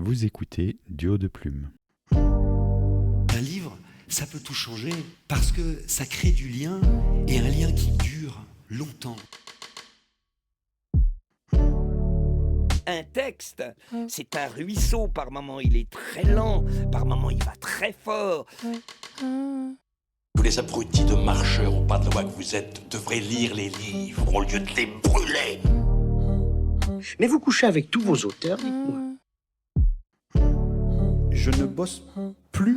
Vous écoutez Duo de Plume. Un livre, ça peut tout changer parce que ça crée du lien et un lien qui dure longtemps. Un texte, c'est un ruisseau. Par moments, il est très lent. Par moments, il va très fort. Tous les abrutis de marcheurs au pas de loi que vous êtes devraient lire les livres au lieu de les brûler. Mais vous couchez avec tous vos auteurs, dites-moi. Je ne bosse plus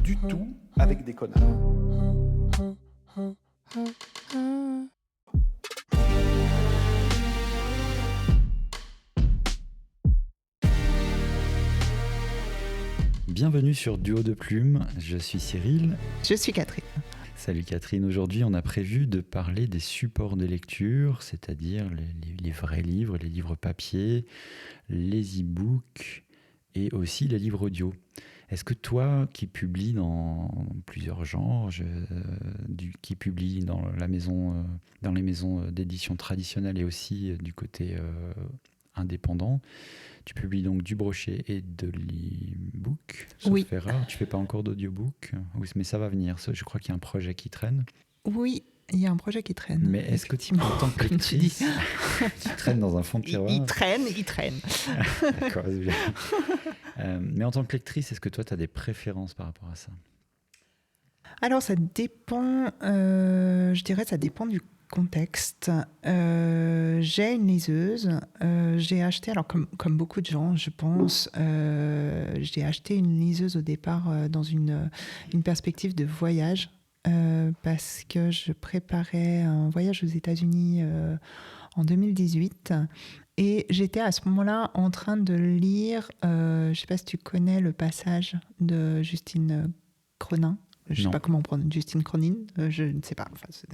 du tout avec des connards. Bienvenue sur Duo de Plume, je suis Cyril. Je suis Catherine. Salut Catherine, aujourd'hui on a prévu de parler des supports de lecture, c'est-à-dire les vrais livres, les livres papier, les e-books et aussi les livres audio. Est-ce que toi qui publies dans plusieurs genres, qui publies dans les maisons d'édition traditionnelles et aussi du côté indépendant, tu publies donc du brochet et de l'e-book, sauf erreur. Tu fais pas encore d'audiobook, mais ça va venir. Je crois qu'il y a un projet qui traîne. Oui, il y a un projet qui traîne. Mais est-ce que en tant que lectrice, tu traînes dans un fond de tiroir? Il traîne. D'accord, c'est bien. Mais en tant que lectrice, est-ce que toi, tu as des préférences par rapport à ça? Alors, ça dépend, je dirais, ça dépend du contexte. J'ai une liseuse. J'ai acheté, alors comme beaucoup de gens, je pense, j'ai acheté une liseuse au départ dans une perspective de voyage parce que je préparais un voyage aux États-Unis en 2018. Et j'étais à ce moment-là en train de lire, je ne sais pas si tu connais le passage de Justine Cronin. Je ne sais pas comment on prononce, Justine Cronin, je ne sais pas, enfin, c'est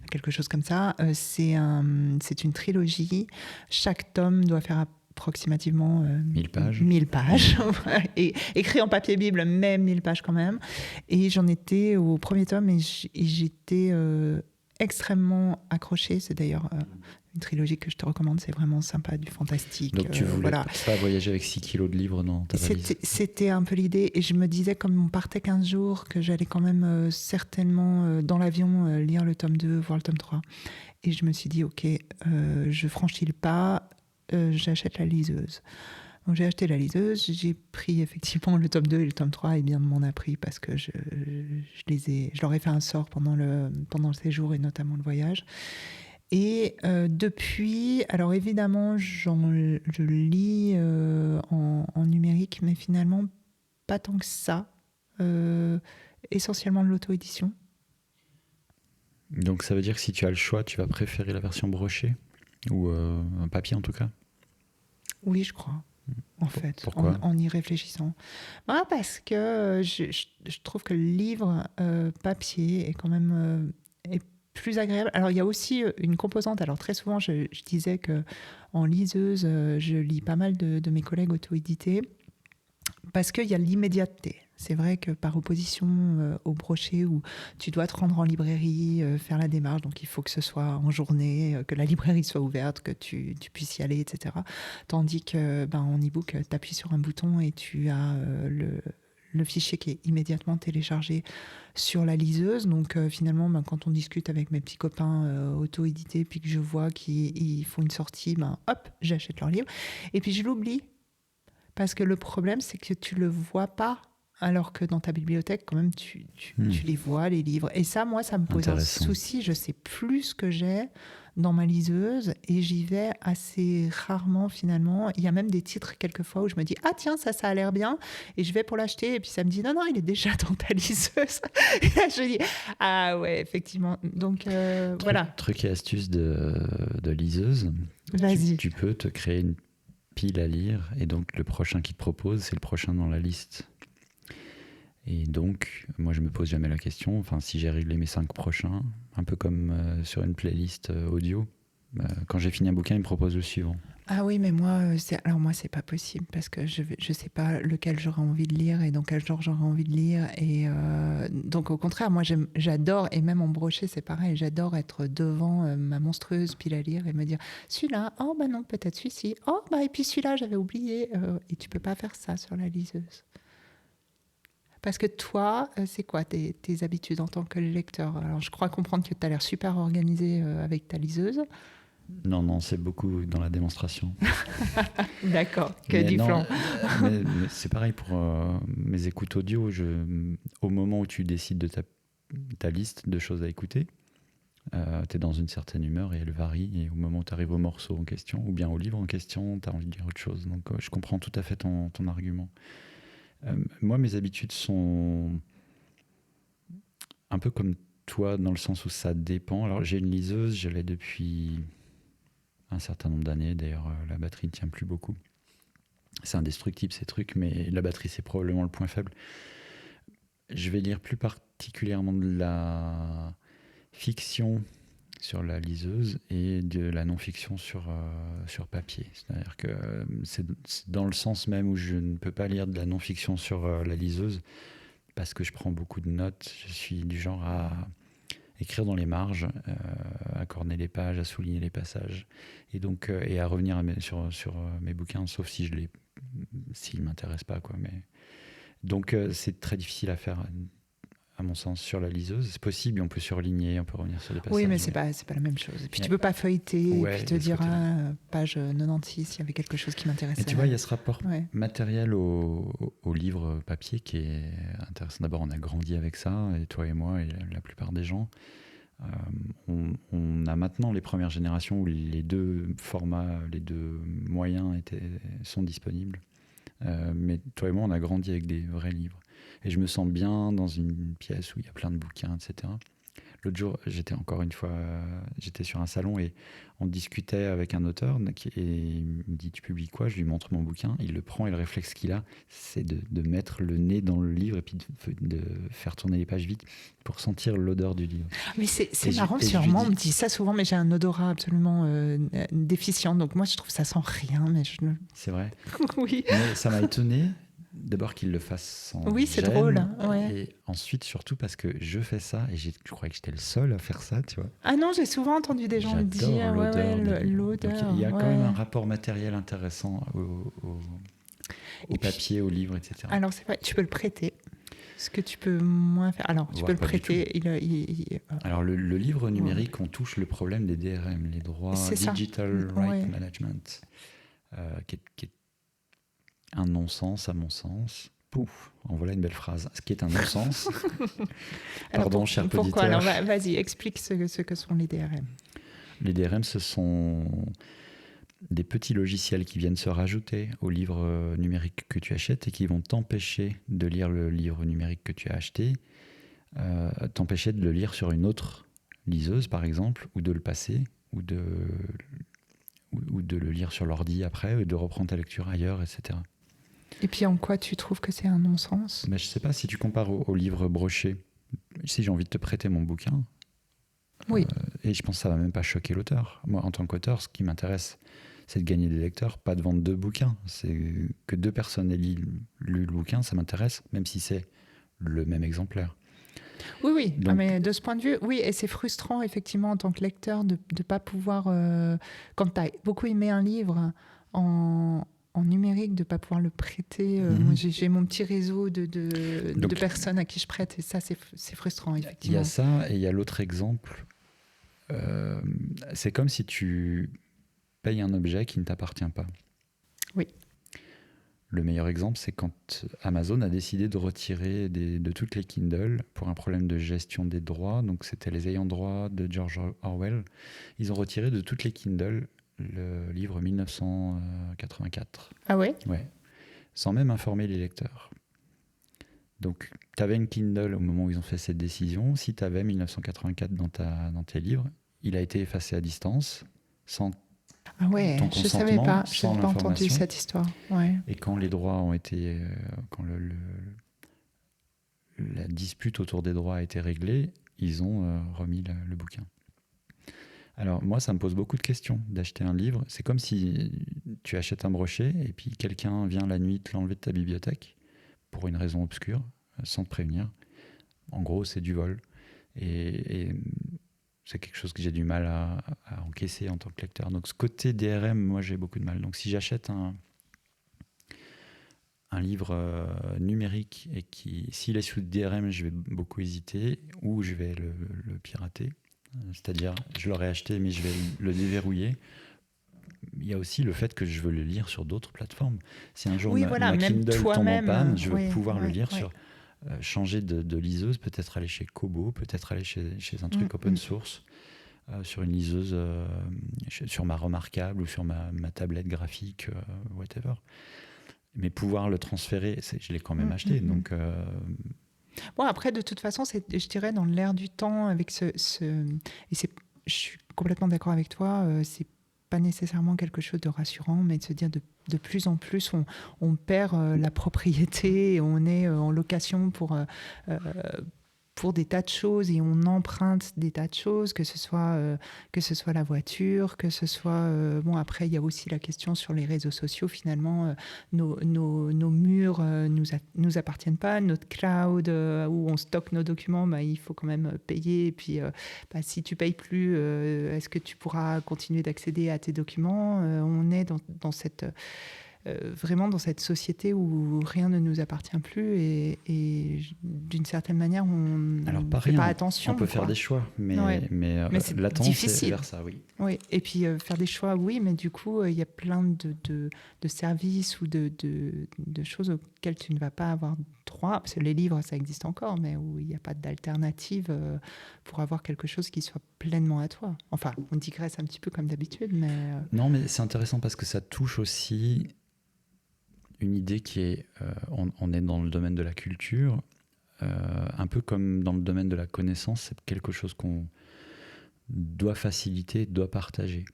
quelque chose comme ça. C'est une trilogie. Chaque tome doit faire approximativement 1000 pages. 1000 pages. Et écrit en papier Bible, mais 1000 pages quand même. Et j'en étais au premier tome et j'étais extrêmement accrochée. C'est d'ailleurs une trilogie que je te recommande, c'est vraiment sympa, du fantastique. Donc tu voulais pas voyager avec 6 kilos de livres dans ta valise? C'était un peu l'idée, et je me disais, comme on partait 15 jours, que j'allais quand même certainement dans l'avion lire le tome 2, voire le tome 3. Et je me suis dit, ok, je franchis le pas, j'achète la liseuse. Donc j'ai acheté la liseuse, j'ai pris effectivement le tome 2 et le tome 3, et bien m'en a pris parce que je leur ai fait un sort pendant le séjour et notamment le voyage. Et depuis, alors évidemment, je lis en numérique, mais finalement, pas tant que ça. Essentiellement de l'auto-édition. Donc ça veut dire que si tu as le choix, tu vas préférer la version brochée? Ou un papier en tout cas? Oui, je crois. En fait, pourquoi? en y réfléchissant. Parce que je trouve que le livre papier est quand même... est plus agréable. Alors, il y a aussi une composante. Alors, très souvent, je disais qu'en liseuse, je lis pas mal de mes collègues auto-édités parce qu'il y a l'immédiateté. C'est vrai que par opposition au brochet où tu dois te rendre en librairie, faire la démarche, donc il faut que ce soit en journée, que la librairie soit ouverte, que tu puisses y aller, etc. Tandis que en e-book, tu appuies sur un bouton et tu as le fichier qui est immédiatement téléchargé sur la liseuse. Donc finalement, quand on discute avec mes petits copains auto-édités, puis que je vois qu'ils font une sortie, hop, j'achète leur livre. Et puis je l'oublie. Parce que le problème, c'est que tu ne le vois pas. Alors que dans ta bibliothèque, quand même, tu les vois, les livres. Et ça, moi, ça me pose un souci. Je sais plus ce que j'ai dans ma liseuse et j'y vais assez rarement, finalement. Il y a même des titres, quelquefois, où je me dis « Ah tiens, ça a l'air bien ». Et je vais pour l'acheter et puis ça me dit « Non, il est déjà dans ta liseuse ». Et là, je dis « Ah ouais, effectivement ». Donc, voilà. Truc et astuce de liseuse. Vas-y. Tu peux te créer une pile à lire et donc le prochain qui te propose, c'est le prochain dans la liste. Et donc, moi, je me pose jamais la question. Enfin, si j'ai réglé mes 5 prochains, un peu comme sur une playlist audio, quand j'ai fini un bouquin, il me propose le suivant. Ah oui, mais moi, moi, c'est pas possible parce que je sais pas lequel j'aurais envie de lire et dans quel genre j'aurais envie de lire. Et donc, au contraire, moi, j'adore, et même en brochet, c'est pareil, j'adore être devant ma monstrueuse pile à lire et me dire celui-là, oh bah non, peut-être celui-ci, oh bah et puis celui-là, j'avais oublié. Et tu peux pas faire ça sur la liseuse. Parce que toi, c'est quoi tes habitudes en tant que lecteur? Alors, je crois comprendre que tu as l'air super organisé avec ta liseuse. Non, c'est beaucoup dans la démonstration. D'accord, que Mais du non, flan. mais c'est pareil pour mes écoutes audio. Au moment où tu décides de ta liste de choses à écouter, tu es dans une certaine humeur et elle varie. Et au moment où tu arrives au morceau en question, ou bien au livre en question, tu as envie de lire autre chose. Donc je comprends tout à fait ton argument. Moi, mes habitudes sont un peu comme toi, dans le sens où ça dépend. Alors j'ai une liseuse, je l'ai depuis un certain nombre d'années. D'ailleurs, la batterie ne tient plus beaucoup. C'est indestructible ces trucs, mais la batterie, c'est probablement le point faible. Je vais lire plus particulièrement de la fiction sur la liseuse et de la non-fiction sur papier. C'est-à-dire que c'est dans le sens même où je ne peux pas lire de la non-fiction sur la liseuse parce que je prends beaucoup de notes. Je suis du genre à écrire dans les marges, à corner les pages, à souligner les passages, et donc et à revenir sur mes bouquins, sauf si s'ils m'intéressent pas, quoi. Mais donc c'est très difficile à faire, à mon sens, sur la liseuse. C'est possible, on peut surligner, on peut revenir sur des passages. Oui, mais c'est pas la même chose. Et puis tu peux pas feuilleter et puis te dire page 96, il y avait quelque chose qui m'intéressait. Et tu vois, il y a ce rapport matériel au livre papier qui est intéressant. D'abord, on a grandi avec ça, et toi et moi et la plupart des gens. On a maintenant les premières générations où les deux formats, les deux moyens sont disponibles. Mais toi et moi, on a grandi avec des vrais livres. Et je me sens bien dans une pièce où il y a plein de bouquins, etc. L'autre jour, j'étais sur un salon et on discutait avec un auteur et il me dit « Tu publies quoi ?» Je lui montre mon bouquin. Il le prend et le réflexe qu'il a, c'est de mettre le nez dans le livre et puis de faire tourner les pages vite pour sentir l'odeur du livre. Mais c'est marrant, sûrement, on me dit ça souvent, mais j'ai un odorat absolument déficient. Donc moi, je trouve que ça sent rien. Mais C'est vrai. Oui. Mais ça m'a étonné. D'abord qu'il le fasse sans Oui, c'est gêne, drôle. Ouais. Et ensuite, surtout parce que je fais ça et je croyais que j'étais le seul à faire ça, tu vois. Ah non, j'ai souvent entendu des gens le dire. L'odeur. Donc, il y a quand même un rapport matériel intéressant au papier, au livre, etc. Alors, c'est vrai, tu peux le prêter. Ce que tu peux moins faire. Alors, tu peux le prêter. Alors, le livre numérique, on touche le problème des DRM, les droits Digital Right Management, qui est un non-sens à mon sens. Pouf, en voilà une belle phrase. Ce qui est un non-sens. Pardon, cher auditeur. Pourquoi ? Alors, vas-y, explique ce que sont les DRM. Les DRM, ce sont des petits logiciels qui viennent se rajouter au livre numérique que tu achètes et qui vont t'empêcher de lire le livre numérique que tu as acheté, t'empêcher de le lire sur une autre liseuse, par exemple, ou de le passer, ou de le lire sur l'ordi après, et de reprendre ta lecture ailleurs, etc. Et puis en quoi tu trouves que c'est un non-sens ? Mais je sais pas, si tu compares au livre broché, si j'ai envie de te prêter mon bouquin, oui. Et je pense que ça va même pas choquer l'auteur. Moi, en tant qu'auteur, ce qui m'intéresse, c'est de gagner des lecteurs, pas de vendre 2 bouquins. C'est que 2 personnes aient lu le bouquin, ça m'intéresse, même si c'est le même exemplaire. Oui. Donc, mais de ce point de vue, oui, et c'est frustrant, effectivement, en tant que lecteur, de ne pas pouvoir... quand tu as beaucoup aimé un livre en numérique, de ne pas pouvoir le prêter. Moi, j'ai mon petit réseau de personnes à qui je prête, et ça, c'est frustrant, effectivement. Il y a ça, et il y a l'autre exemple. C'est comme si tu payes un objet qui ne t'appartient pas. Oui. Le meilleur exemple, c'est quand Amazon a décidé de retirer de toutes les Kindle pour un problème de gestion des droits. Donc, c'était les ayants droit de George Orwell. Ils ont retiré de toutes les Kindle le livre 1984. Ah ouais ? Ouais. Sans même informer les lecteurs. Donc, tu avais une Kindle au moment où ils ont fait cette décision. Si tu avais 1984 dans tes livres, il a été effacé à distance, sans ah ouais, ton consentement, je savais pas, je sans n'ai pas entendu cette histoire. Ouais. Et quand les droits ont été... quand la dispute autour des droits a été réglée, ils ont remis le bouquin. Alors moi, ça me pose beaucoup de questions d'acheter un livre. C'est comme si tu achètes un brochet et puis quelqu'un vient la nuit te l'enlever de ta bibliothèque pour une raison obscure, sans te prévenir. En gros, c'est du vol. Et c'est quelque chose que j'ai du mal à encaisser en tant que lecteur. Donc ce côté DRM, moi j'ai beaucoup de mal. Donc si j'achète un livre numérique et s'il est sous DRM, je vais beaucoup hésiter ou je vais le pirater. C'est-à-dire, je l'aurais acheté, mais je vais le déverrouiller. Il y a aussi le fait que je veux le lire sur d'autres plateformes. Si un jour ma Kindle tombe en panne, je veux pouvoir le lire sur... changer de liseuse, peut-être aller chez Kobo, peut-être aller chez un truc open source, sur une liseuse, sur ma Remarkable ou sur ma tablette graphique, whatever. Mais pouvoir le transférer, je l'ai quand même acheté. Donc, Bon, après, de toute façon, je dirais dans l'air du temps, avec et je suis complètement d'accord avec toi, c'est pas nécessairement quelque chose de rassurant, mais de se dire de plus en plus, on perd la propriété, et on est en location pour des tas de choses et on emprunte des tas de choses, que ce soit la voiture, que ce soit... bon, après, il y a aussi la question sur les réseaux sociaux. Finalement, nos murs nous appartiennent pas. Notre cloud, où on stocke nos documents, il faut quand même payer. Et puis, si tu payes plus, est-ce que tu pourras continuer d'accéder à tes documents ? On est dans cette... vraiment dans cette société où rien ne nous appartient plus et d'une certaine manière on ne fait pas attention. On peut faire des choix, mais c'est la tendance difficile. est vers ça, oui. Oui, et puis faire des choix, oui, mais du coup il y a plein de services ou de choses auxquelles tu ne vas pas avoir droit, parce que les livres ça existe encore, mais où il n'y a pas d'alternative pour avoir quelque chose qui soit pleinement à toi. Enfin, on digresse un petit peu comme d'habitude, mais... Non, mais c'est intéressant parce que ça touche aussi une idée qui est, on est dans le domaine de la culture, un peu comme dans le domaine de la connaissance, c'est quelque chose qu'on doit faciliter, doit partager.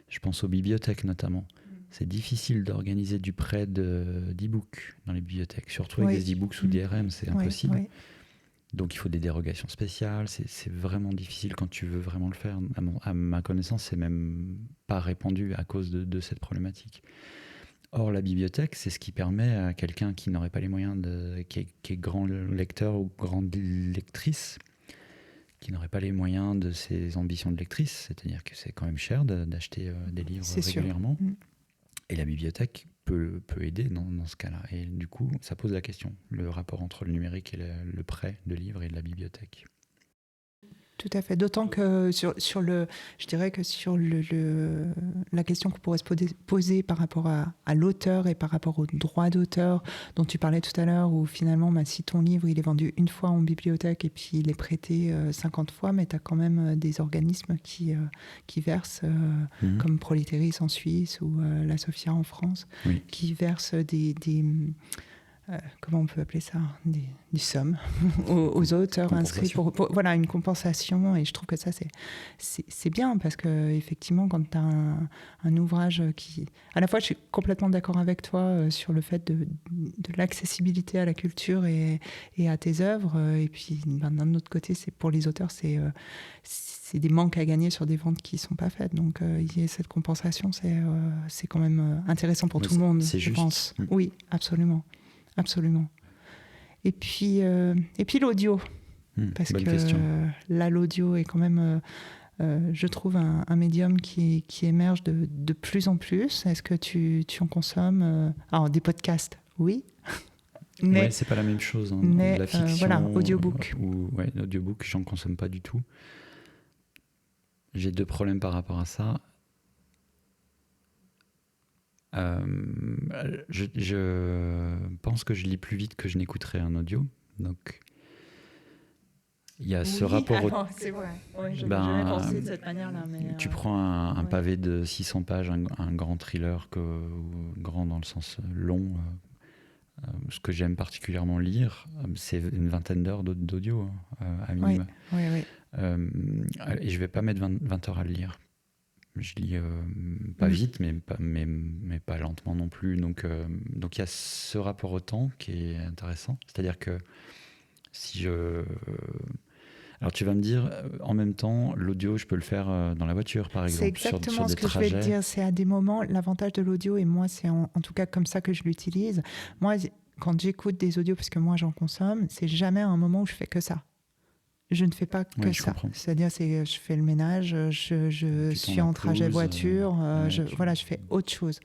Je pense aux bibliothèques notamment. C'est difficile d'organiser du prêt d'e-books dans les bibliothèques, surtout avec des e-books sous DRM, c'est impossible. Oui. Donc il faut des dérogations spéciales, c'est vraiment difficile quand tu veux vraiment le faire. À ma connaissance, c'est même pas répandu à cause de cette problématique. Or, la bibliothèque, c'est ce qui permet à quelqu'un qui n'aurait pas les moyens, qui est grand lecteur ou grande lectrice, qui n'aurait pas les moyens de ses ambitions de lectrice, c'est-à-dire que c'est quand même cher d'acheter des livres régulièrement. Et la bibliothèque peut aider dans ce cas-là. Et du coup, ça pose la question, le rapport entre le numérique et le prêt de livres et de la bibliothèque. Tout à fait. D'autant que je dirais que sur la question qu'on pourrait se poser par rapport à l'auteur et par rapport au droit d'auteur dont tu parlais tout à l'heure, où finalement, si ton livre il est vendu une fois en bibliothèque et puis il est prêté 50 fois, mais tu as quand même des organismes qui versent, comme Proliteris en Suisse ou la Sophia en France, qui versent des comment on peut appeler ça, des sommes aux auteurs inscrits pour voilà, une compensation. Et je trouve que ça, c'est bien parce qu'effectivement, quand tu as un ouvrage qui... À la fois, je suis complètement d'accord avec toi sur le fait de l'accessibilité à la culture et à tes œuvres. Et puis, d'un autre côté, c'est pour les auteurs, c'est des manques à gagner sur des ventes qui ne sont pas faites. Donc, il y a cette compensation, c'est quand même intéressant pour tout le monde, je pense. Oui, absolument. Absolument. Et puis l'audio. Parce que là, l'audio est quand même, je trouve, un médium qui émerge de plus en plus. Est-ce que tu en consommes Alors, des podcasts, oui. Mais c'est pas la même chose. Mais la fiction, voilà, audiobook. L'audiobook, j'en consomme pas du tout. J'ai 2 problèmes par rapport à ça. Je pense que je lis plus vite que je n'écouterai un audio. Donc, il y a ce rapport... c'est vrai. Ouais, je jamais pensé de cette manière-là. Mais tu prends un pavé de 600 pages, un grand thriller, grand dans le sens long. Ce que j'aime particulièrement lire, c'est une 20aine d'heures d'audio, à minima. Oui. Et je ne vais pas mettre 20 heures à le lire. Je lis pas vite, mais pas lentement non plus. Donc il y a ce rapport au temps qui est intéressant. C'est-à-dire que si je... Alors tu vas me dire, en même temps, l'audio, je peux le faire dans la voiture, par exemple, C'est exactement sur ce des que je vais te trajets. dire. C'est à des moments, l'avantage de l'audio, et moi, c'est en tout cas comme ça que je l'utilise. Moi, quand j'écoute des audios, parce que moi, j'en consomme, c'est jamais un moment où je fais que ça. Je ne fais pas que Oui, je ça. comprends. C'est-à-dire, je fais le ménage, je Tu suis tournes en la trajet pelouse, voiture, ouais, voilà, je fais autre chose.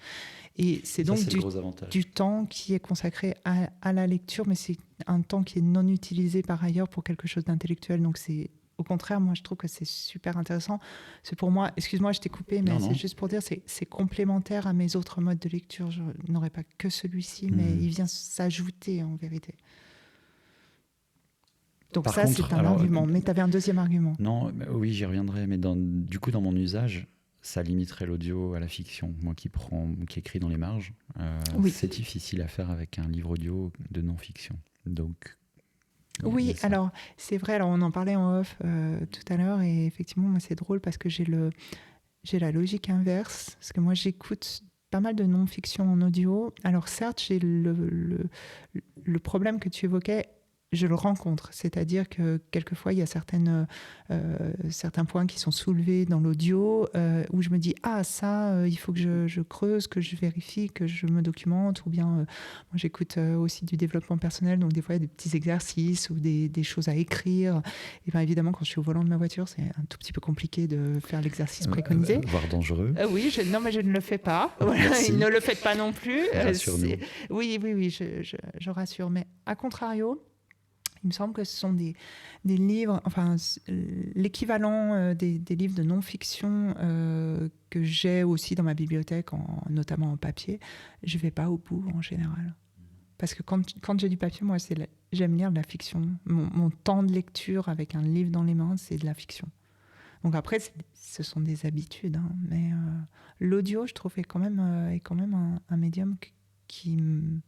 Et c'est Ça, donc c'est le gros avantage. du temps qui est consacré à la lecture, mais c'est un temps qui est non utilisé par ailleurs pour quelque chose d'intellectuel. Donc c'est au contraire, moi je trouve que c'est super intéressant. C'est pour moi, excuse-moi, je t'ai coupé, mais Non, c'est non. juste pour dire, c'est complémentaire à mes autres modes de lecture. Je n'aurais pas que celui-ci, mais il vient s'ajouter en vérité. Donc Par ça, contre, c'est un alors, argument. Mais tu avais un deuxième argument. Non, oui, j'y reviendrai, mais du coup, dans mon usage, ça limiterait l'audio à la fiction. Moi qui écris dans les marges, Oui. c'est difficile à faire avec un livre audio de non-fiction. Donc, il y a Oui, ça. alors c'est vrai, alors on en parlait en off tout à l'heure, et effectivement, moi c'est drôle parce que j'ai la logique inverse, parce que moi j'écoute pas mal de non-fiction en audio. Alors certes, j'ai le problème que tu évoquais, je le rencontre, c'est-à-dire que quelquefois il y a certains points qui sont soulevés dans l'audio où je me dis ça il faut que je creuse, que je vérifie, que je me documente, ou bien moi j'écoute aussi du développement personnel, donc des fois il y a des petits exercices ou des choses à écrire. Et bien évidemment quand je suis au volant de ma voiture c'est un tout petit peu compliqué de faire l'exercice préconisé. Voire dangereux. Oui, non mais je ne le fais pas. Voilà, ne le faites pas non plus. Rassure-nous. Oui, je rassure. Mais à contrario, il me semble que ce sont des livres, enfin l'équivalent des livres de non-fiction que j'ai aussi dans ma bibliothèque, notamment en papier. Je ne vais pas au bout en général. Parce que quand j'ai du papier, moi, j'aime lire de la fiction. Mon temps de lecture avec un livre dans les mains, c'est de la fiction. Donc après, ce sont des habitudes. Hein, mais l'audio, je trouve, est quand même un médium qui me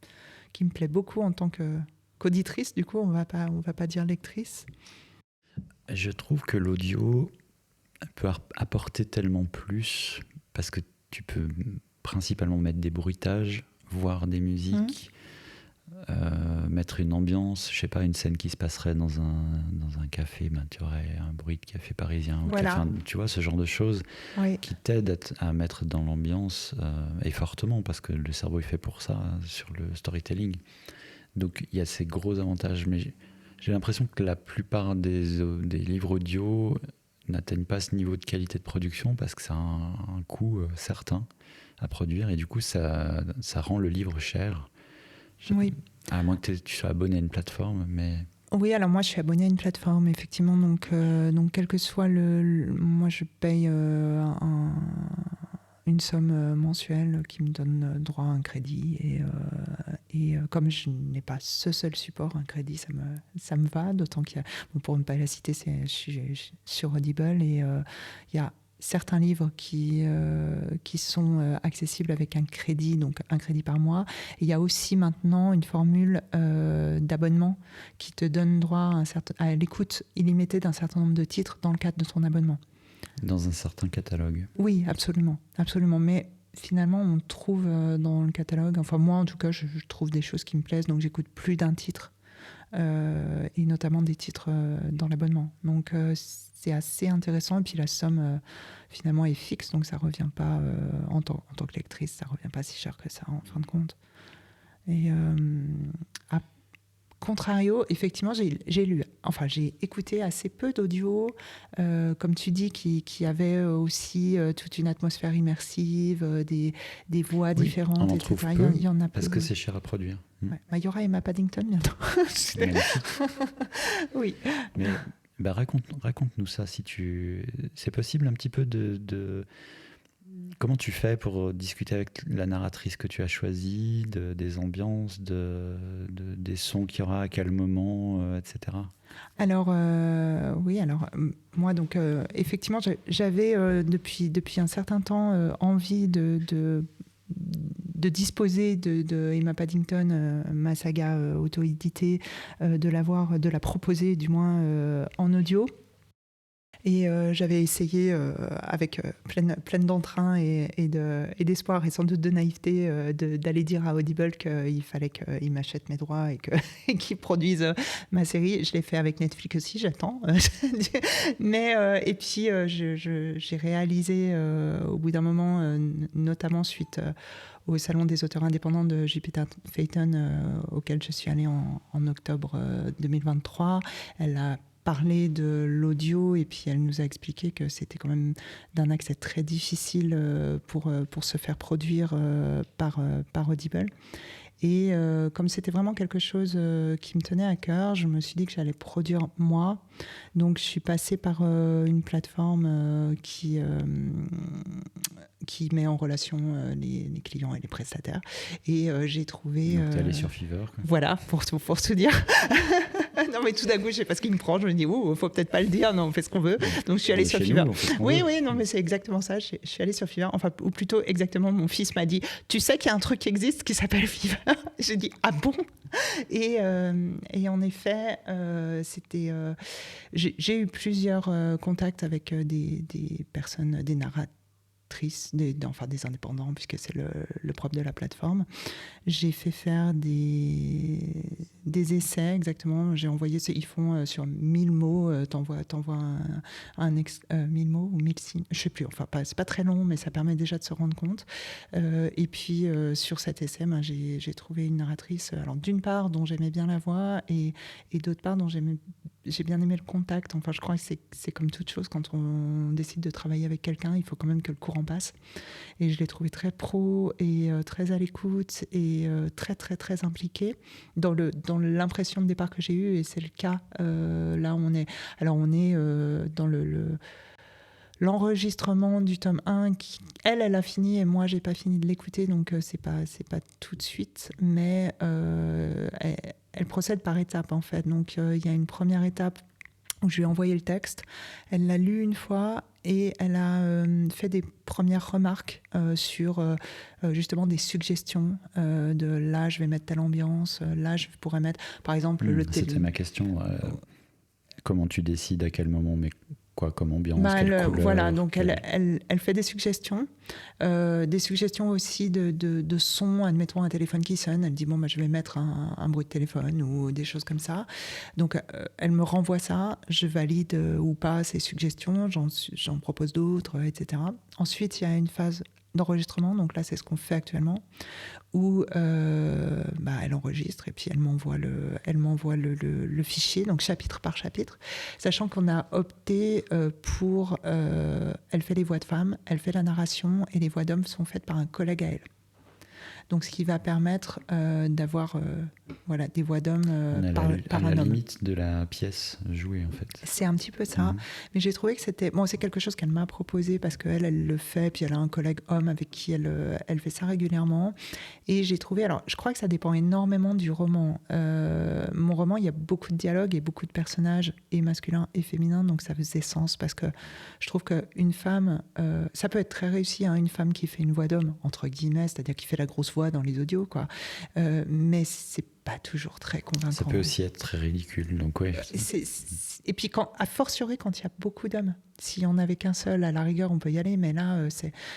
plaît beaucoup en tant qu'auditrice. Du coup, on va pas dire lectrice. Je trouve que l'audio peut apporter tellement plus, parce que tu peux principalement mettre des bruitages, voir des musiques, mettre une ambiance, je sais pas, une scène qui se passerait dans un café, tu aurais un bruit de café parisien, Voilà. tu vois, ce genre de choses qui t'aident à mettre dans l'ambiance, et fortement, parce que le cerveau est fait pour ça, sur le storytelling. Donc il y a ces gros avantages, mais j'ai l'impression que la plupart des livres audio n'atteignent pas ce niveau de qualité de production, parce que ça a un coût certain à produire, et du coup ça rend le livre cher. Oui. À moins que tu sois abonné à une plateforme, mais... Oui, alors moi je suis abonnée à une plateforme, effectivement, donc quel que soit moi je paye une somme mensuelle qui me donne droit à un crédit, et comme je n'ai pas ce seul support, un crédit, ça me va, d'autant qu'il y a, pour ne pas la citer, je suis sur Audible, et il y a certains livres qui sont accessibles avec un crédit, donc un crédit par mois. Et il y a aussi maintenant une formule d'abonnement qui te donne droit à l'écoute illimitée d'un certain nombre de titres dans le cadre de ton abonnement. Dans un certain catalogue. Oui, absolument, absolument. Mais finalement, on trouve dans le catalogue, enfin moi en tout cas, je trouve des choses qui me plaisent, donc j'écoute plus d'un titre, et notamment des titres dans l'abonnement. Donc c'est assez intéressant, et puis la somme finalement est fixe, donc ça revient pas en tant que lectrice, ça revient pas si cher que ça en fin de compte. Et à contrario, effectivement, j'ai écouté assez peu d'audio, comme tu dis, qui avait aussi toute une atmosphère immersive, des voix différentes, on en etc. trouve peu, il y en a parce peu. que c'est cher à produire. Ouais. Il y aura Emma Paddington bientôt. Oui. Mais raconte-nous ça, si c'est possible un petit peu de... Comment tu fais pour discuter avec la narratrice que tu as choisie, des ambiances, des sons qu'il y aura, à quel moment, etc. Alors, moi, donc, effectivement, j'avais depuis un certain temps envie de disposer de Emma Paddington, ma saga auto-éditée, de la proposer du moins en audio. Et j'avais essayé avec pleine d'entrain et d'espoir et sans doute de naïveté d'aller dire à Audible qu'il fallait qu'ils m'achètent mes droits et qu'ils produisent ma série. Je l'ai fait avec Netflix aussi, j'attends. Mais, et puis j'ai réalisé au bout d'un moment, notamment suite au Salon des auteurs indépendants de Jupiter Phaeton, auquel je suis allée en octobre 2023. Elle a parlé de l'audio et puis elle nous a expliqué que c'était quand même d'un accès très difficile pour se faire produire par Audible. Et comme c'était vraiment quelque chose qui me tenait à cœur, je me suis dit que j'allais produire moi. Donc je suis passée par une plateforme qui met en relation les clients et les prestataires. Et j'ai trouvé... Donc t'es allée sur Fiverr, quoi. Voilà, pour tout dire. Non, mais tout d'un coup, je sais pas ce qui me prend. Je me dis, faut peut-être pas le dire. Non, on fait ce qu'on veut. Donc je suis allée sur Fiverr. Oui, non, mais c'est exactement ça. Je suis allée sur Fiverr. Enfin, ou plutôt exactement, mon fils m'a dit, tu sais qu'il y a un truc qui existe qui s'appelle Fiverr. J'ai dit, ah bon? Et en effet, j'ai eu plusieurs contacts avec des personnes, des narrateurs, des indépendants, puisque c'est le propre de la plateforme. J'ai fait faire des essais, exactement. J'ai envoyé, ils font sur 1000 mots, t'envoies 1000 mots ou 1000 signes, je sais plus, enfin, c'est pas très long, mais ça permet déjà de se rendre compte. Et puis, sur cet essai, j'ai trouvé une narratrice, alors d'une part, dont j'aimais bien la voix, et d'autre part, dont j'ai bien aimé le contact. Enfin, je crois que c'est comme toute chose, quand on décide de travailler avec quelqu'un, il faut quand même que le courant passe. Et je l'ai trouvé très pro et très à l'écoute et très, très, très impliqué dans l'impression de départ que j'ai eue. Et c'est le cas. Là, on est dans l'enregistrement du tome 1 qui, elle a fini et moi, j'ai pas fini de l'écouter. Donc, c'est pas tout de suite. Mais elle procède par étapes, en fait. Donc, il y a une première étape où je lui ai envoyé le texte. Elle l'a lu une fois et elle a fait des premières remarques sur justement des suggestions de là, je vais mettre telle ambiance, là, je pourrais mettre, par exemple, le télé. C'était ma question. Comment tu décides à quel moment, mais quoi comme ambiance, quelle couleur, voilà, donc elle fait des suggestions aussi de son, admettons un téléphone qui sonne, elle dit je vais mettre un bruit de téléphone ou des choses comme ça. Donc elle me renvoie ça, je valide ou pas ces suggestions, j'en propose d'autres, etc. Ensuite, il y a une phase d'enregistrement, donc là c'est ce qu'on fait actuellement, où elle enregistre et puis elle m'envoie le fichier, donc chapitre par chapitre, sachant qu'on a opté pour elle fait les voix de femmes, elle fait la narration et les voix d'hommes sont faites par un collègue à elle. Donc, ce qui va permettre d'avoir des voix d'hommes par un homme. À la limite de la pièce jouée, en fait. C'est un petit peu ça. Mais j'ai trouvé que c'était... Bon, c'est quelque chose qu'elle m'a proposé parce qu'elle le fait, puis elle a un collègue homme avec qui elle fait ça régulièrement. Et j'ai trouvé... Alors, je crois que ça dépend énormément du roman. Mon roman, il y a beaucoup de dialogues et beaucoup de personnages, et masculins et féminins, donc ça faisait sens parce que je trouve qu'une femme... ça peut être très réussi, une femme qui fait une voix d'homme, entre guillemets, c'est-à-dire qui fait la grosse voix dans les audios, quoi. Mais c'est pas toujours très convaincant. Ça peut aussi être très ridicule, donc ouais. Et puis, a fortiori, quand il y a beaucoup d'hommes, s'il n'y en avait qu'un seul, à la rigueur, on peut y aller, mais là,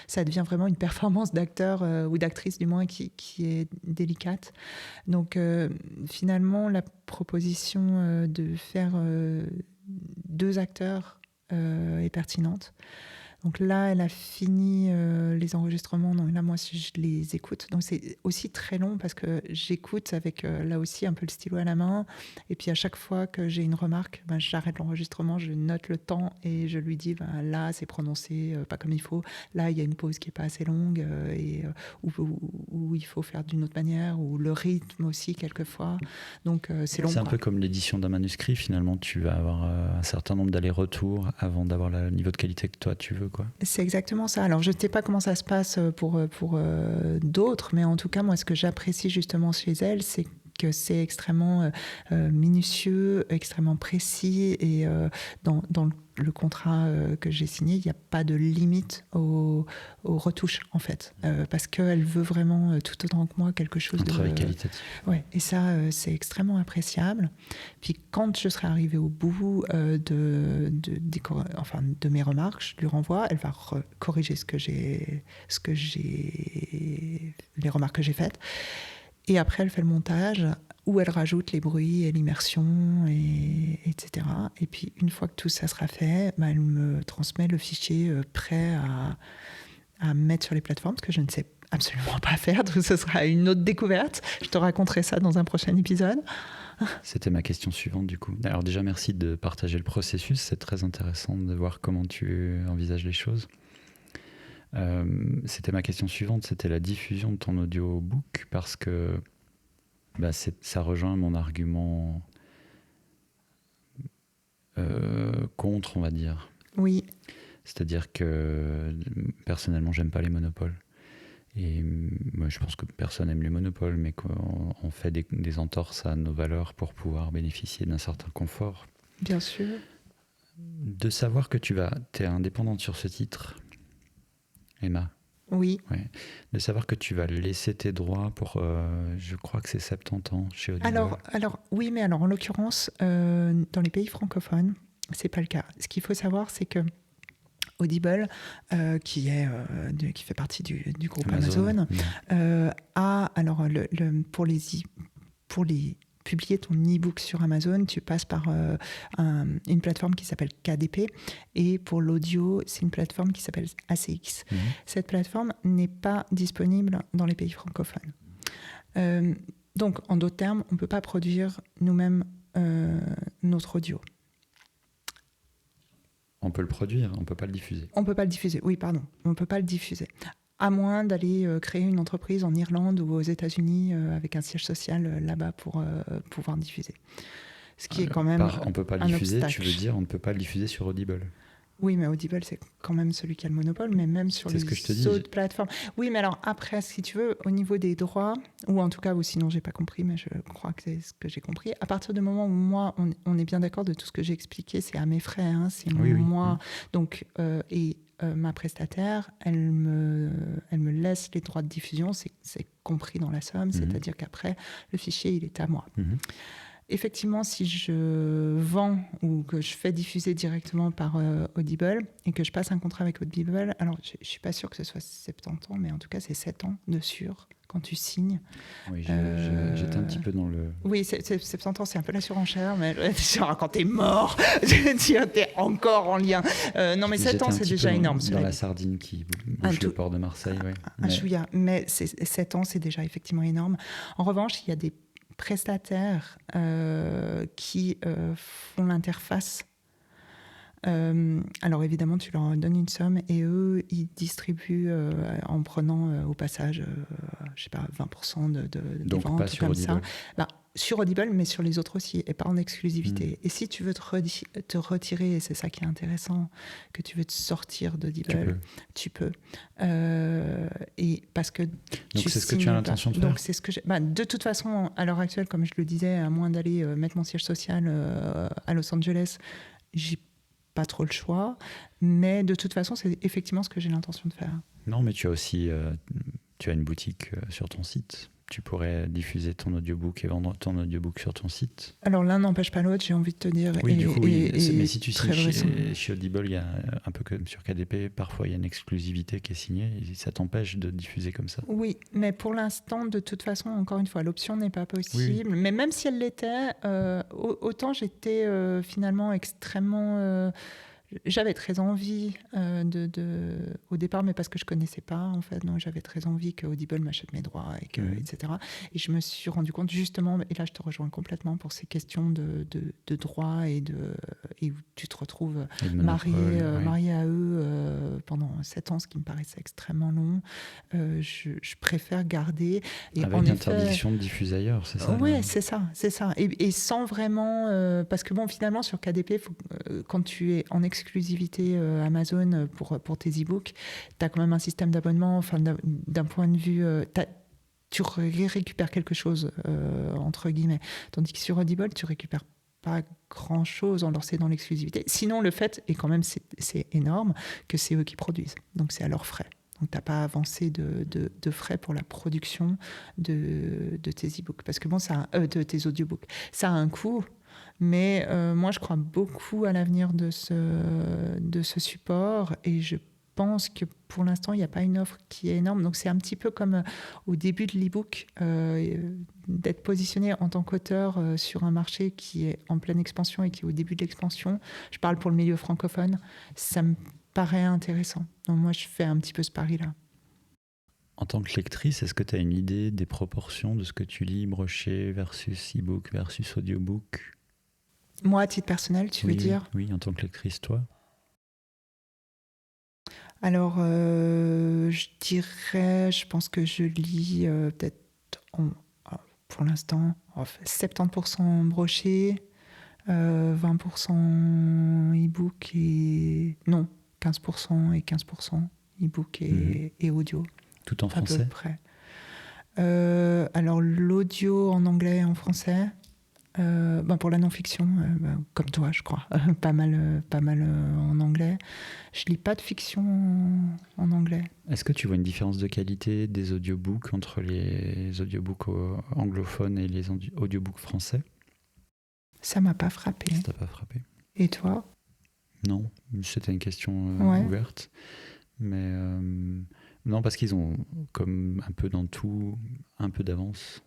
ça devient vraiment une performance d'acteur ou d'actrice, du moins, qui est délicate. Donc, finalement, la proposition de faire 2 acteurs est pertinente. Donc là, elle a fini les enregistrements. Donc là, moi, je les écoute. Donc c'est aussi très long parce que j'écoute avec, là aussi, un peu le stylo à la main. Et puis à chaque fois que j'ai une remarque, j'arrête l'enregistrement, je note le temps et je lui dis, là, c'est prononcé pas comme il faut. Là, il y a une pause qui n'est pas assez longue où il faut faire d'une autre manière, ou le rythme aussi, quelquefois. Donc c'est long. C'est un peu comme l'édition d'un manuscrit. Finalement, tu vas avoir un certain nombre d'allers-retours avant d'avoir le niveau de qualité que toi, tu veux. Quoi. C'est exactement ça. Alors, je ne sais pas comment ça se passe pour d'autres, mais en tout cas, moi, ce que j'apprécie justement chez elle, c'est que c'est extrêmement minutieux, extrêmement précis, et dans le contrat que j'ai signé, il n'y a pas de limite aux retouches, en fait, parce qu'elle veut vraiment, tout autant que moi, quelque chose Un de... travail qualitatif. Ouais, et ça, c'est extrêmement appréciable. Puis quand je serai arrivée au bout de mes remarques, je lui renvoie, elle va corriger les remarques que j'ai faites. Et après, elle fait le montage où elle rajoute les bruits et l'immersion, etc. Et puis, une fois que tout ça sera fait, elle me transmet le fichier prêt à mettre sur les plateformes, ce que je ne sais absolument pas faire. Donc, ce sera une autre découverte. Je te raconterai ça dans un prochain épisode. C'était ma question suivante, du coup. Alors déjà, merci de partager le processus. C'est très intéressant de voir comment tu envisages les choses. C'était ma question suivante, c'était la diffusion de ton audiobook, parce que ça rejoint mon argument contre, on va dire. Oui. C'est-à-dire que personnellement, j'aime pas les monopoles. Et moi, je pense que personne n'aime les monopoles, mais qu'on fait des entorses à nos valeurs pour pouvoir bénéficier d'un certain confort. Bien sûr. De savoir que t'es indépendante sur ce titre, Emma. Oui. Ouais. De savoir que tu vas laisser tes droits pour, je crois que c'est 70 ans chez Audible. Alors oui, mais en l'occurrence, dans les pays francophones, c'est pas le cas. Ce qu'il faut savoir, c'est que Audible, qui fait partie du groupe Amazon, a, alors pour les publier ton e-book sur Amazon, tu passes par une plateforme qui s'appelle KDP, et pour l'audio, c'est une plateforme qui s'appelle ACX. Cette plateforme n'est pas disponible dans les pays francophones. Donc, en d'autres termes, on ne peut pas produire nous-mêmes notre audio. On peut le produire, on ne peut pas le diffuser. On ne peut pas le diffuser, oui, pardon. On ne peut pas le diffuser. À moins d'aller créer une entreprise en Irlande ou aux États-Unis avec un siège social là-bas pour pouvoir diffuser. Ce qui est quand même on ne peut pas le diffuser, obstacle. Tu veux dire on ne peut pas le diffuser sur Audible? Oui, mais Audible, c'est quand même celui qui a le monopole, mais même sur les autres plateformes. Oui, mais alors après, si tu veux, au niveau des droits, ou en tout cas, ou sinon j'ai pas compris, mais je crois que c'est ce que j'ai compris, à partir du moment où moi, on est bien d'accord de tout ce que j'ai expliqué, c'est à mes frais, hein, c'est moi. Donc, ma prestataire, elle me laisse les droits de diffusion, c'est compris dans la somme, c'est-à-dire qu'après, le fichier, il est à moi. Effectivement, si je vends ou que je fais diffuser directement par Audible et que je passe un contrat avec Audible, alors je ne suis pas sûre que ce soit 70 ans, mais en tout cas, c'est 7 ans de sûr quand tu signes. Oui, j'étais un petit peu dans le... Oui, 70 ans, c'est un peu la surenchère, mais quand t'es mort, t'es encore en lien. Non, mais 7 ans, c'est déjà énorme. Dans la sardine qui bouge le port de Marseille. Un chouïa, mais 7 ans, c'est déjà effectivement énorme. En revanche, il y a des prestataires qui font l'interface. Alors évidemment, tu leur donnes une somme et eux, ils distribuent en prenant au passage, je sais pas, 20% des ventes, pas sur comme Audible. Ça. Sur Audible, mais sur les autres aussi, et pas en exclusivité. Et si tu veux te retirer, et c'est ça qui est intéressant, que tu veux te sortir d'Audible, tu peux. Et parce que donc c'est ce que tu as l'intention de faire. Donc c'est ce que de toute façon, à l'heure actuelle, comme je le disais, à moins d'aller mettre mon siège social à Los Angeles, j'ai pas trop le choix. Mais de toute façon, c'est effectivement ce que j'ai l'intention de faire. Non, mais tu as aussi tu as une boutique sur ton site. Tu pourrais diffuser ton audiobook et vendre ton audiobook sur ton site. Alors l'un n'empêche pas l'autre, j'ai envie de te dire. Oui, du coup, mais si tu signes chez Audible, il y a un peu comme sur KDP, parfois il y a une exclusivité qui est signée et ça t'empêche de diffuser comme ça. Oui, mais pour l'instant, de toute façon, encore une fois, l'option n'est pas possible. Oui. Mais même si elle l'était, autant j'étais finalement extrêmement... J'avais très envie au départ, mais parce que je connaissais pas en fait, donc j'avais très envie que Audible m'achète mes droits etc. Et je me suis rendu compte justement, et là je te rejoins complètement pour ces questions de droits et où tu te retrouves marié à eux pendant 7 ans, ce qui me paraissait extrêmement long. Je préfère garder. Et avec l'interdiction de diffuser ailleurs, c'est ça? Oui, c'est ça. Et sans vraiment, parce que bon, finalement sur KDP, quand tu es en exclusivité Amazon pour tes e-books, tu as quand même un système d'abonnement, enfin, d'un point de vue... tu récupères quelque chose, entre guillemets. Tandis que sur Audible, tu récupères pas grand-chose, alors c'est dans l'exclusivité. Sinon, le fait, et quand même c'est énorme, que c'est eux qui produisent. Donc c'est à leurs frais. Donc tu n'as pas avancé de frais pour la production de tes e-books. Parce que bon, de tes audiobooks. Ça a un coût, mais moi je crois beaucoup à l'avenir de ce support, et je pense que pour l'instant, il n'y a pas une offre qui est énorme. Donc, c'est un petit peu comme au début de l'e-book, d'être positionné en tant qu'auteur sur un marché qui est en pleine expansion et qui est au début de l'expansion. Je parle pour le milieu francophone. Ça me paraît intéressant. Donc, moi, je fais un petit peu ce pari-là. En tant que lectrice, est-ce que tu as une idée des proportions de ce que tu lis, broché versus e-book versus audiobook? Moi, à titre personnel, tu veux dire? Oui, en tant que lectrice, toi? Alors, je pense que je lis peut-être, pour l'instant, 70% broché, 20% e-book et... Non, 15% et 15% e-book et audio. Tout en français? À peu près. Alors, l'audio en anglais et en français. Pour la non-fiction, comme toi, je crois, pas mal en anglais. Je lis pas de fiction en anglais. Est-ce que tu vois une différence de qualité des audiobooks entre les audiobooks anglophones et les audiobooks français? Ça m'a pas frappé. Ça t'a pas frappé? Et toi? Non, c'était une question ouverte. Mais non, parce qu'ils ont, comme un peu dans tout, un peu d'avance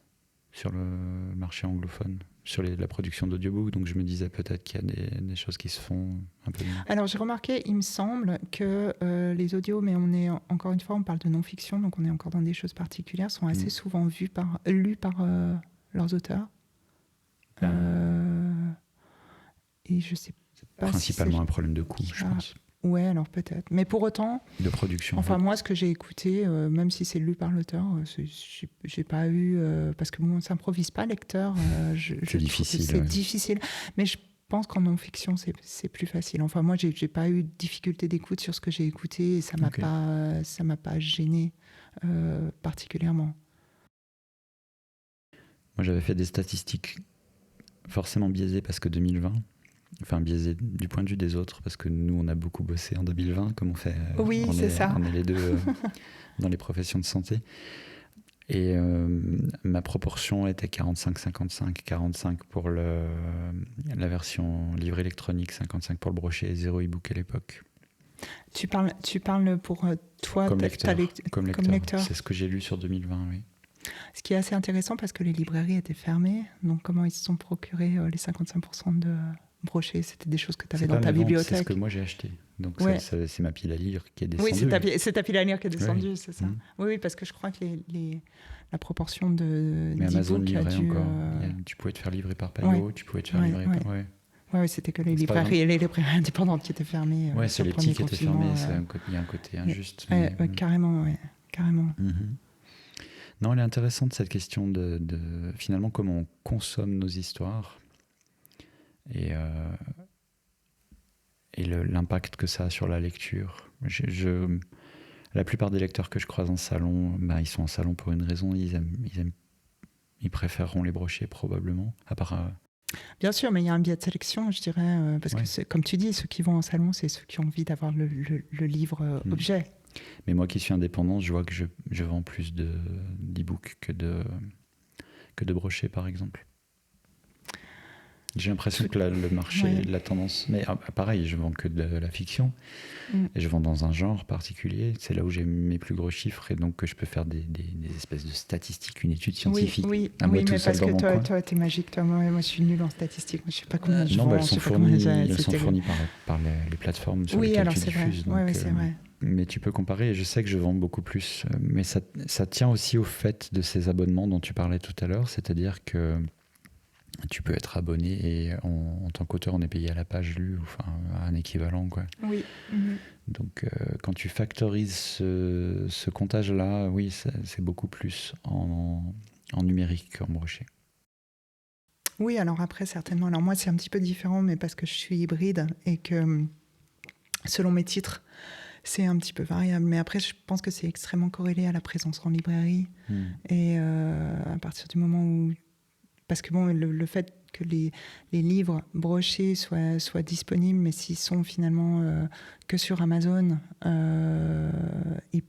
sur le marché anglophone, sur la production d'audiobook. Donc je me disais peut-être qu'il y a des choses qui se font un peu mieux. Alors j'ai remarqué, il me semble que les audios, mais on est encore une fois, on parle de non-fiction, donc on est encore dans des choses particulières, sont assez souvent lus par leurs auteurs. Et je sais pas. Principalement un problème de coût, je pense. Ouais, alors peut-être. Mais pour autant... De production. Enfin, moi, ce que j'ai écouté, même si c'est lu par l'auteur, j'ai pas eu... parce que bon, on s'improvise pas, lecteur. C'est difficile. C'est difficile. Mais je pense qu'en non-fiction, c'est plus facile. Enfin, moi, j'ai pas eu de difficulté d'écoute sur ce que j'ai écouté, et ça m'a pas gêné particulièrement. Moi, j'avais fait des statistiques forcément biaisées parce que 2020... Enfin, biaisé du point de vue des autres, parce que nous, on a beaucoup bossé en 2020, comme on fait. Oui, c'est ça. On est les deux dans les professions de santé. Et ma proportion était 45-55. 45 pour la version livre électronique, 55 pour le brochet et 0 e-book à l'époque. Tu parles pour toi, comme lecteur. C'est ce que j'ai lu sur 2020, oui. Ce qui est assez intéressant, parce que les librairies étaient fermées. Donc, comment ils se sont procurés les 55% de... broché, c'était des choses que tu avais dans ta bibliothèque. C'est ce que moi j'ai acheté. Donc c'est ma pile à lire qui est descendue. Oui, c'est ta pile à lire qui est descendue, c'est ça. Oui, parce que je crois que la proportion de... Mais Amazon livrait encore. Tu pouvais te faire livrer par Payot, tu pouvais te faire livrer par... Oui, c'était que les librairies et les librairies indépendantes qui étaient fermées. Oui, c'est les petits qui étaient fermés, il y a un côté injuste. Carrément, oui. Carrément. Non, elle est intéressante cette question de finalement comment on consomme nos histoires. Et l'impact que ça a sur la lecture. La plupart des lecteurs que je croise en salon, ils sont en salon pour une raison, ils préféreront les brochets probablement, à part... Bien sûr, mais il y a un biais de sélection, je dirais, parce que comme tu dis, ceux qui vont en salon, c'est ceux qui ont envie d'avoir le livre objet. Mais moi qui suis indépendant, je vois que je vends plus d'e-books que de brochets, par exemple. J'ai l'impression que le marché, la tendance... Mais pareil, je vends que de la fiction. Et je vends dans un genre particulier. C'est là où j'ai mes plus gros chiffres et donc que je peux faire des espèces de statistiques, une étude scientifique. Oui, mais parce que toi, t'es magique. Toi, moi, je suis nulle en statistiques. Moi, je sais pas combien je vends. Elles sont fournies par les plateformes sur lesquelles tu diffuses. Oui, c'est vrai. Mais tu peux comparer et je sais que je vends beaucoup plus. Mais ça tient aussi au fait de ces abonnements dont tu parlais tout à l'heure. C'est-à-dire que tu peux être abonné et en tant qu'auteur, on est payé à la page lue, enfin un équivalent, quoi. Oui. Donc, quand tu factorises ce comptage-là, oui, c'est beaucoup plus en numérique qu'en broché. Oui, alors après, certainement. Alors moi, c'est un petit peu différent, mais parce que je suis hybride et que selon mes titres, C'est un petit peu variable, mais après, je pense que c'est extrêmement corrélé à la présence en librairie. Et à partir du moment où... Parce que bon, le fait que les livres brochés soient disponibles, mais s'ils sont finalement que sur Amazon, et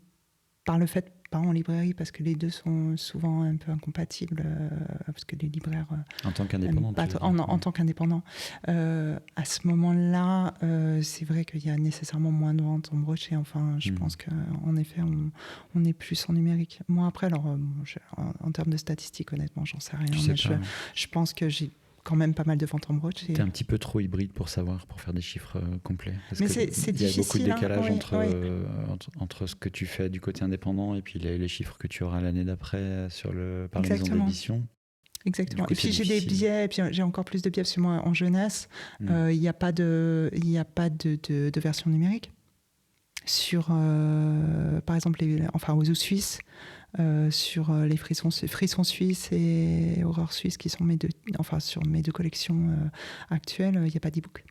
par le fait pas en librairie, parce que les deux sont souvent un peu incompatibles, parce que les libraires... En tant qu'indépendant. En tant qu'indépendant. À ce moment-là, c'est vrai qu'il y a nécessairement moins de ventes en broché. Enfin, je pense qu'en effet, on est plus en numérique. Moi, après, alors, en termes de statistiques, honnêtement, j'en sais rien. Mais je pense que j'ai quand même pas mal de ventes en broche. T'es un petit peu trop hybride pour savoir, pour faire des chiffres complets. Parce mais que c'est il y a beaucoup de difficile, décalage hein, entre ce que tu fais du côté indépendant et puis les chiffres que tu auras l'année d'après par la maison d'édition. Exactement. Coup, et puis j'ai des biais, et puis j'ai encore plus de biais parce que moi en jeunesse, il n'y a pas de version numérique sur, par exemple, Oiseaux Suisses. Sur les frissons suisses et horreurs suisses qui sont sur mes deux collections actuelles, il n'y a pas d'e-book.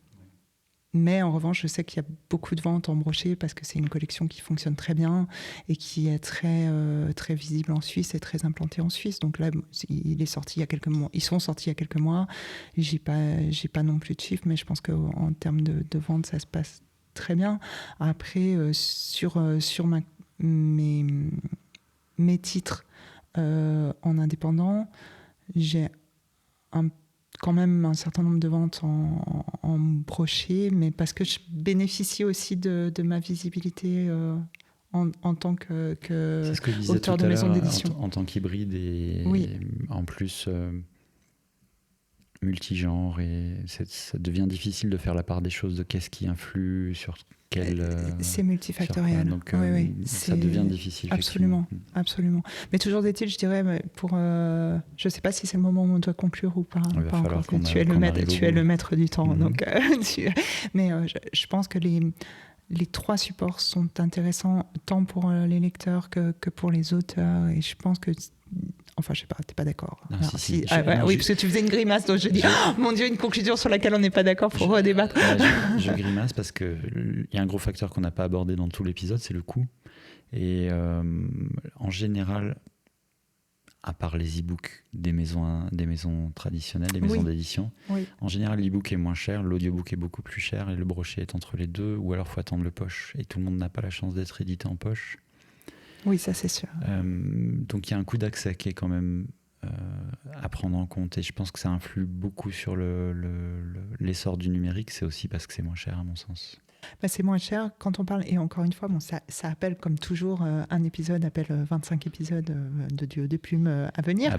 Mais en revanche, je sais qu'il y a beaucoup de ventes en broché parce que c'est une collection qui fonctionne très bien et qui est très, très visible en Suisse et très implantée en Suisse. Donc là, il est sorti il y a quelques mois. Ils sont sortis il y a quelques mois. J'ai pas non plus de chiffres, mais je pense qu'en termes de vente, ça se passe très bien. Après, sur mes titres en indépendant, j'ai quand même un certain nombre de ventes en broché, mais parce que je bénéficie aussi de ma visibilité en tant qu'auteur de maison d'édition. En tant qu'hybride et en plus multigenre, et ça devient difficile de faire la part des choses de qu'est-ce qui influe sur quel... c'est multifactoriel. Donc ça c'est... devient difficile. Absolument. Mais toujours est-il, je dirais, je ne sais pas si c'est le moment où on doit conclure ou pas. Pas encore. Tu es le maître du temps. Donc, mais je pense que les trois supports sont intéressants tant pour les lecteurs que pour les auteurs. Et je pense que... Enfin, je sais pas, t'es pas d'accord. Non, alors, oui, parce que tu faisais une grimace, donc je dis, mon Dieu, une conclusion sur laquelle on n'est pas d'accord pour redébattre. Je grimace parce qu'il y a un gros facteur qu'on n'a pas abordé dans tout l'épisode, c'est le coût. Et en général, à part les e-books des maisons traditionnelles, des maisons d'édition, en général, l'e-book est moins cher, l'audiobook est beaucoup plus cher et le brochet est entre les deux, ou alors il faut attendre le poche. Et tout le monde n'a pas la chance d'être édité en poche. Oui, ça c'est sûr. Donc il y a un coût d'accès qui est quand même à prendre en compte, et je pense que ça influe beaucoup sur l'essor du numérique. C'est aussi parce que c'est moins cher à mon sens. C'est moins cher quand on parle, et encore une fois, ça appelle comme toujours, un épisode appelle 25 épisodes de Duo de Plume à venir.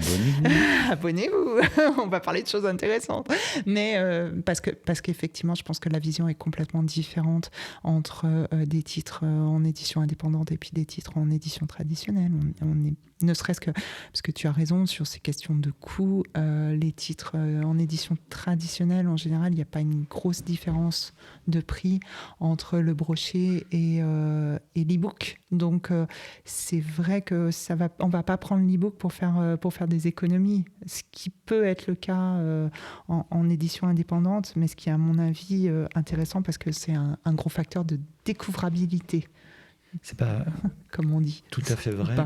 Abonnez-vous. On va parler de choses intéressantes. Mais parce qu'effectivement, je pense que la vision est complètement différente entre des titres en édition indépendante et puis des titres en édition traditionnelle. On est, ne serait-ce que, parce que tu as raison sur ces questions de coût, les titres en édition traditionnelle, en général, il n'y a pas une grosse différence de prix entre le brochet et l'e-book. Donc, c'est vrai que on ne va pas prendre l'e-book pour faire des économies, ce qui peut être le cas en édition indépendante, mais ce qui est, à mon avis, intéressant parce que c'est un gros facteur de découvrabilité. C'est pas comme on dit. Tout à fait vrai.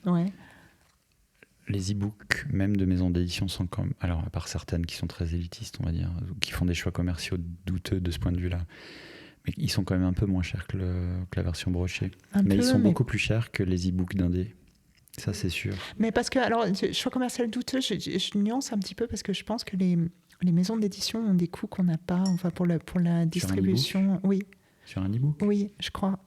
Ouais. Les e-books, même de maisons d'édition, sont quand même, alors à part certaines qui sont très élitistes, on va dire, qui font des choix commerciaux douteux de ce point de vue-là, mais ils sont quand même un peu moins chers que la version brochée. Ils sont beaucoup plus chers que les e-books d'indé. Ça, c'est sûr. Mais parce que, alors, choix commercial douteux, je nuance un petit peu parce que je pense que les maisons d'édition ont des coûts qu'on n'a pas, enfin, pour la distribution. Oui. Sur un e-book ? Oui, je crois.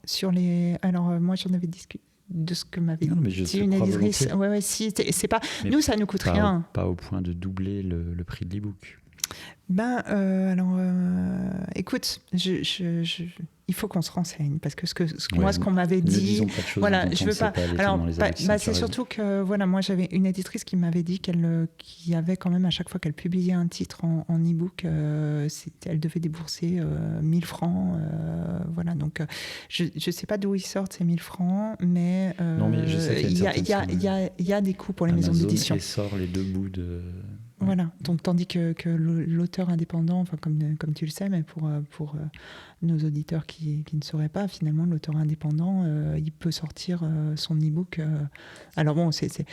Alors, moi, j'en avais discuté de ce que m'avait dit une éditrice. Ouais, si, c'est pas. Mais nous, ça nous coûte rien. Pas au point de doubler le prix de l'e-book. Écoute, il faut qu'on se renseigne parce que moi, ce qu'on m'avait dit, voilà, je veux pas. Alors, c'est surtout que voilà, moi, j'avais une éditrice qui m'avait dit qu'il y avait quand même à chaque fois qu'elle publiait un titre en e-book, elle devait débourser 1000 francs. Voilà, donc je sais pas d'où ils sortent ces 1000 francs, mais non, mais je sais qu'il y a des coûts pour les Amazon maisons d'édition. Amazon sort les deux bouts Voilà. Donc, tandis que l'auteur indépendant, enfin, comme tu le sais, mais pour nos auditeurs qui ne sauraient pas, finalement, l'auteur indépendant, il peut sortir son e-book. Alors bon, c'est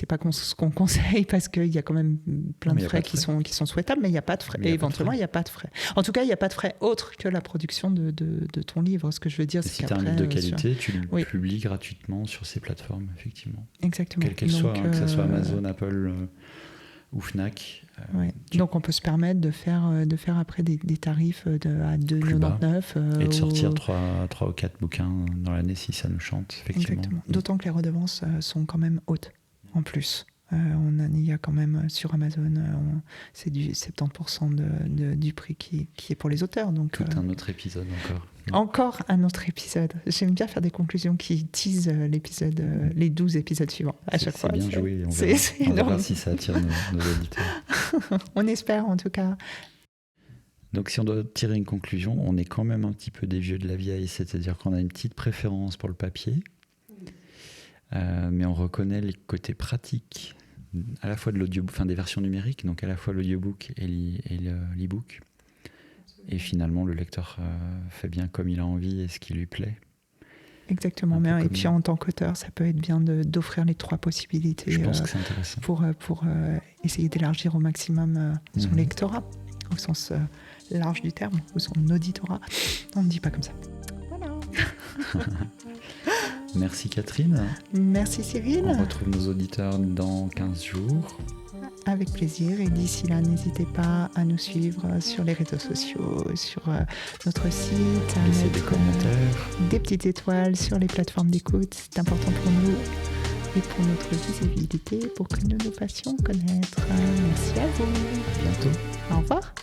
pas ce qu'on conseille parce qu'il y a quand même plein de frais qui sont souhaitables, mais il n'y a pas de frais. Et éventuellement, il n'y a pas de frais. En tout cas, il n'y a pas de frais autres que la production de ton livre. Ce que je veux dire, c'est si tu qu'après... as un livre de qualité, tu le publies gratuitement sur ces plateformes, effectivement. Exactement. Quelles qu'elles soient, que ce soit Amazon, Apple... ou Fnac. Donc on peut se permettre de faire après des tarifs à 2,99 et de sortir 3 ou 4 bouquins dans l'année si ça nous chante, effectivement. Exactement. D'autant que les redevances sont quand même hautes en plus. Il y a quand même sur Amazon, c'est du 70% du prix qui est pour les auteurs. Donc, tout un autre épisode encore. Encore un autre épisode. J'aime bien faire des conclusions qui teasent les 12 épisodes suivants à chaque fois. C'est bien joué. On verra si ça attire nos auditeurs. On espère en tout cas. Donc si on doit tirer une conclusion, on est quand même un petit peu des vieux de la vieille, c'est-à-dire qu'on a une petite préférence pour le papier, mais on reconnaît les côtés pratiques à la fois de l'audio, enfin des versions numériques, donc à la fois l'audiobook et l'e-book. Et finalement, le lecteur fait bien comme il a envie et ce qui lui plaît. Exactement. Et puis en tant qu'auteur, ça peut être bien d'offrir les 3 possibilités. Je pense que c'est intéressant. Pour essayer d'élargir au maximum son lectorat, au sens large du terme, ou son auditorat. On ne dit pas comme ça. Voilà. Merci Catherine. Merci Cyril. On retrouve nos auditeurs dans 15 jours. Avec plaisir, et d'ici là, n'hésitez pas à nous suivre sur les réseaux sociaux, sur notre site, à laisser des commentaires, des petites étoiles sur les plateformes d'écoute. C'est important pour nous et pour notre visibilité, pour que nous nous fassions connaître. Merci à vous. À bientôt. Au revoir.